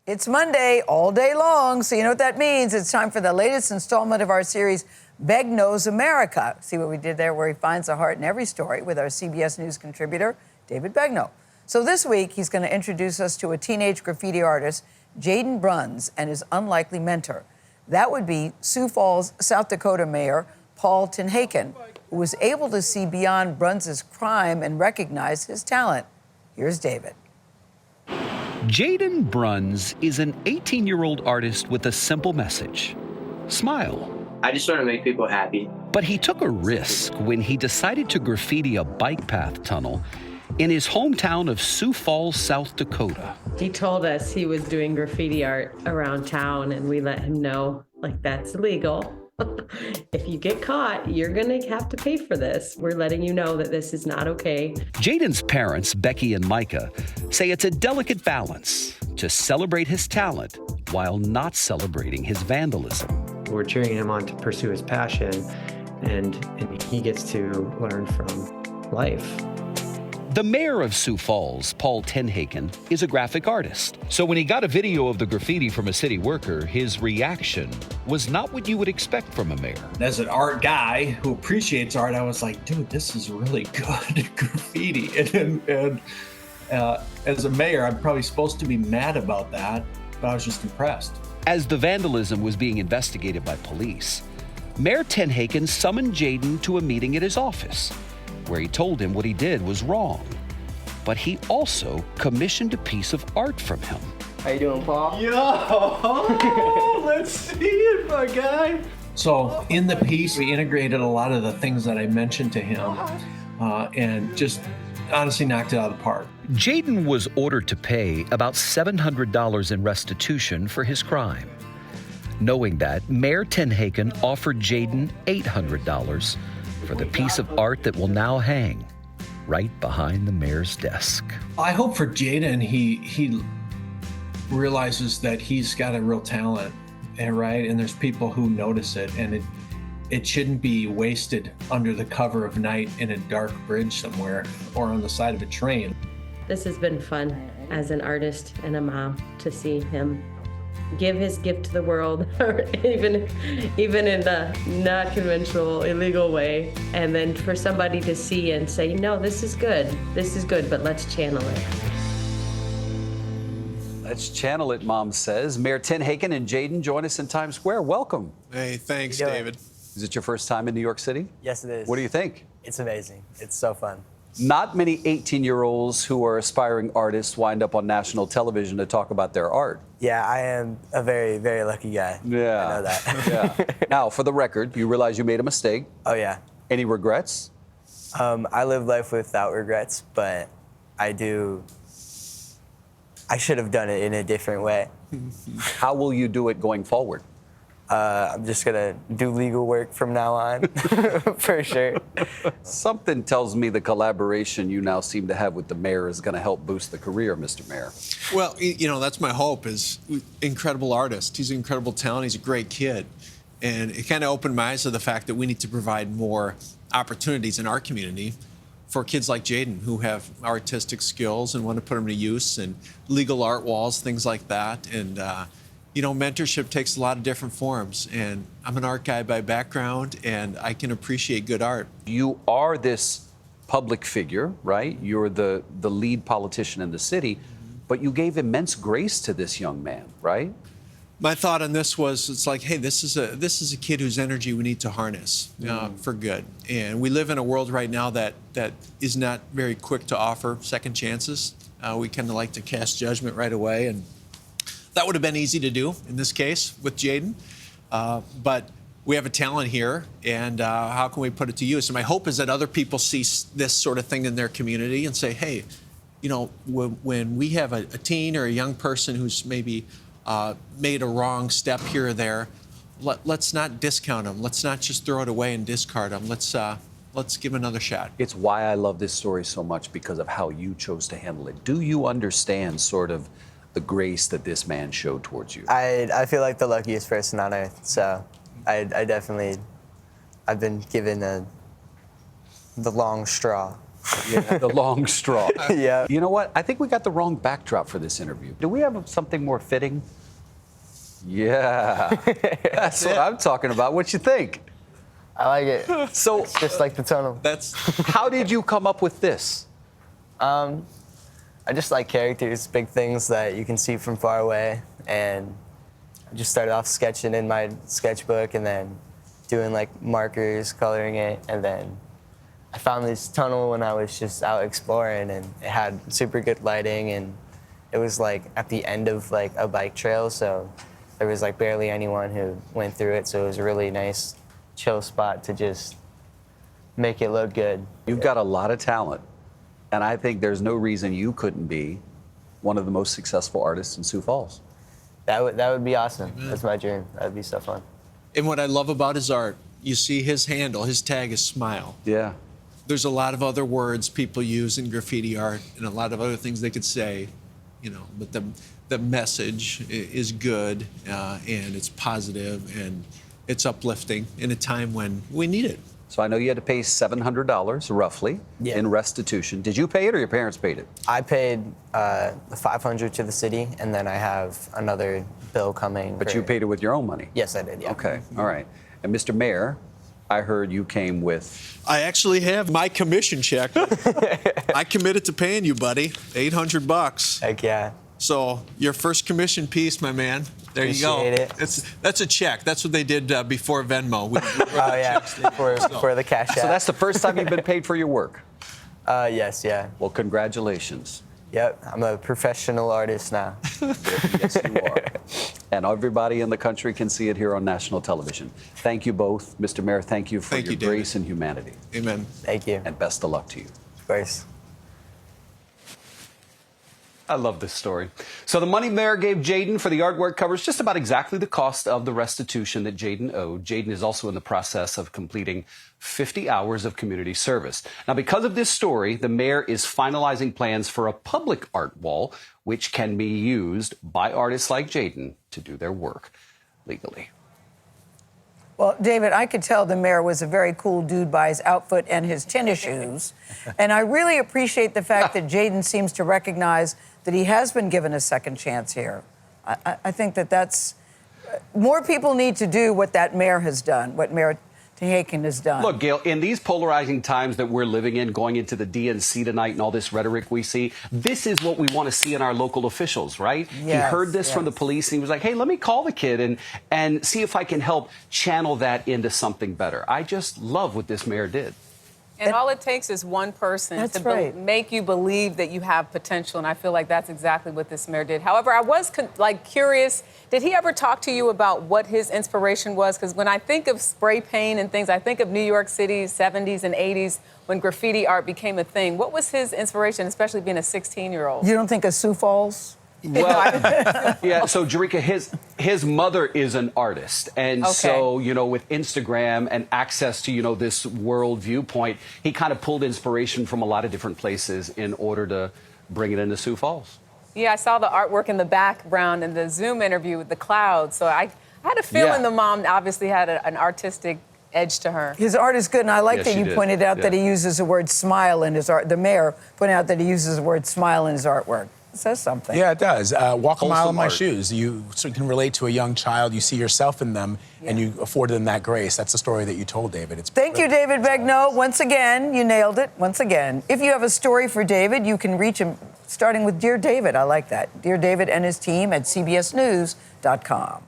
It's Monday all day long, so you know what that means. It's time for the latest installment of our series, Begnaud's America. See what we did there, where he finds the heart in every story with our CBS News contributor, David Begnaud. So this week, he's going to introduce us to a teenage graffiti artist, Jaden Brunz, and his unlikely mentor. That would be Sioux Falls, South Dakota Mayor Paul TenHaken, who was able to see beyond Brunz's crime and recognize his talent. Here's David. Jaden Brunz is an 18-year-old artist with a simple message: smile. I just want to make people happy. But he took a risk when he decided to graffiti a bike path tunnel in his hometown of Sioux Falls, South Dakota. He told us he was doing graffiti art around town, and we let him know, like, that's illegal. If you get caught, you're going to have to pay for this. We're letting you know that this is not okay. Jaden's parents, Becky and Micah, say it's a delicate balance to celebrate his talent while not celebrating his vandalism. We're cheering him on to pursue his passion, and he gets to learn from life. The mayor of Sioux Falls, Paul TenHaken, is a graphic artist. So when he got a video of the graffiti from a city worker, his reaction was not what you would expect from a mayor. As an art guy who appreciates art, I was like, dude, this is really good graffiti. And as a mayor, I'm probably supposed to be mad about that, but I was just impressed. As the vandalism was being investigated by police, Mayor TenHaken summoned Jaden to a meeting at his office, where he told him what he did was wrong. But he also commissioned a piece of art from him. How you doing, Paul? Yo, let's see it, my guy. So in the piece, we integrated a lot of the things that I mentioned to him and just honestly knocked it out of the park. Jaden was ordered to pay about $700 in restitution for his crime. Knowing that, Mayor TenHaken offered Jaden $800 for the piece of art that will now hang right behind the mayor's desk. I hope for Jaden, he realizes that he's got a real talent, and right, and there's people who notice it, and it shouldn't be wasted under the cover of night in a dark bridge somewhere or on the side of a train. This has been fun as an artist and a mom to see him give his gift to the world, even in a not conventional, illegal way. And then for somebody to see and say, no, this is good, but let's channel it. Let's channel it, Mom says. Mayor TenHaken and Jaden join us in Times Square. Welcome. Hey, thanks, David. Is it your first time in New York City? Yes, it is. What do you think? It's amazing. It's so fun. Not many 18-year-olds who are aspiring artists wind up on national television to talk about their art. Yeah, I am a very, very lucky guy. Yeah. I know that. Yeah. Now, for the record, you realize you made a mistake. Oh, yeah. Any regrets? I live life without regrets, but I should have done it in a different way. How will you do it going forward? I'm just gonna do legal work from now on, for sure. Something tells me the collaboration you now seem to have with the mayor is going to help boost the career, Mr. Mayor. Well, you know, that's my hope, is incredible artist. He's an incredible talent. He's a great kid. And it kind of opened my eyes to the fact that we need to provide more opportunities in our community for kids like Jaden who have artistic skills and want to put them to use, and legal art walls, things like that. And, you know, mentorship takes a lot of different forms, and I'm an art guy by background, and I can appreciate good art. You are this public figure, right? You're the lead politician in the city, but you gave immense grace to this young man, right? My thought on this was, it's like, hey, this is a kid whose energy we need to harness for good. And we live in a world right now that is not very quick to offer second chances. We kind of like to cast judgment right away, and that would have been easy to do in this case with Jaden, but we have a talent here, and how can we put it to use? And my hope is that other people see this sort of thing in their community and say, hey, you know, when we have a teen or a young person who's maybe made a wrong step here or there, let's not discount them. Let's not just throw it away and discard them. Let's give another shot. It's why I love this story so much, because of how you chose to handle it. Do you understand sort of the grace that this man showed towards you? I feel like the luckiest person on earth, so I've been given the long straw. Yeah, the long straw. Yeah. You know what? I think we got the wrong backdrop for this interview. Do we have something more fitting? Yeah. That's what I'm talking about. What you think? I like it. So, It's just like the tunnel. how did you come up with this? I just like characters, big things that you can see from far away. And I just started off sketching in my sketchbook and then doing like markers, coloring it. And then I found this tunnel when I was just out exploring, and it had super good lighting, and it was like at the end of like a bike trail. So there was like barely anyone who went through it. So it was a really nice, chill spot to just make it look good. You've got a lot of talent, and I think there's no reason you couldn't be one of the most successful artists in Sioux Falls. That would be awesome. That's my dream. That would be so fun. And what I love about his art, you see his handle, his tag is smile. Yeah. There's a lot of other words people use in graffiti art and a lot of other things they could say, you know, but the message is good and it's positive and it's uplifting in a time when we need it. So I know you had to pay $700 roughly in restitution. Did you pay it or your parents paid it? I paid the $500 to the city, and then I have another bill coming. But you paid it with your own money? Yes, I did, yeah. Okay, all right. And Mr. Mayor, I heard you came with... I actually have my commission check. I committed to paying you, buddy, $800. Heck yeah. So your first commission piece, my man. There you go. Appreciate it. That's a check. That's what they did before Venmo. Oh yeah, for the cash app. So that's the first time you've been paid for your work? Yes, yeah. Well, congratulations. Yep, I'm a professional artist now. Yes, you are. And everybody in the country can see it here on national television. Thank you both. Mr. Mayor, thank you for your grace and humanity. Amen. Thank you. And best of luck to you. Of course. I love this story. So the money Mayor gave Jaden for the artwork covers just about exactly the cost of the restitution that Jaden owed. Jaden is also in the process of completing 50 hours of community service. Now, because of this story, the mayor is finalizing plans for a public art wall, which can be used by artists like Jaden to do their work legally. Well, David, I could tell the mayor was a very cool dude by his outfit and his tennis shoes. And I really appreciate the fact that Jaden seems to recognize that he has been given a second chance here. I think that's... More people need to do what that mayor has done, what Mayor TenHaken has done. Look, Gayle, in these polarizing times that we're living in, going into the DNC tonight and all this rhetoric we see, this is what we want to see in our local officials, right? Yes, he heard this from the police and he was like, hey, let me call the kid and see if I can help channel that into something better. I just love what this mayor did. And all it takes is one person to make you believe that you have potential, and I feel like that's exactly what this mayor did. However, I was curious, did he ever talk to you about what his inspiration was? Because when I think of spray paint and things, I think of New York City's 70s and 80s when graffiti art became a thing. What was his inspiration, especially being a 16-year-old? You don't think of Sioux Falls? Well, yeah, so Jerika, his mother is an artist. And so, you know, with Instagram and access to, you know, this world viewpoint, he kind of pulled inspiration from a lot of different places in order to bring it into Sioux Falls. Yeah, I saw the artwork in the background in the Zoom interview with the clouds. So I had a feeling the mom obviously had an artistic edge to her. His art is good, and I like that you pointed out that he uses the word smile in his art. The mayor pointed out that he uses the word smile in his artwork. It says something. Yeah, it does. Walk a mile in my shoes. You can relate to a young child. You see yourself in them, and you afford them that grace. That's the story that you told, David. Thank you, David Begnaud. Once again, you nailed it. Once again. If you have a story for David, you can reach him starting with Dear David. I like that. Dear David and his team at cbsnews.com.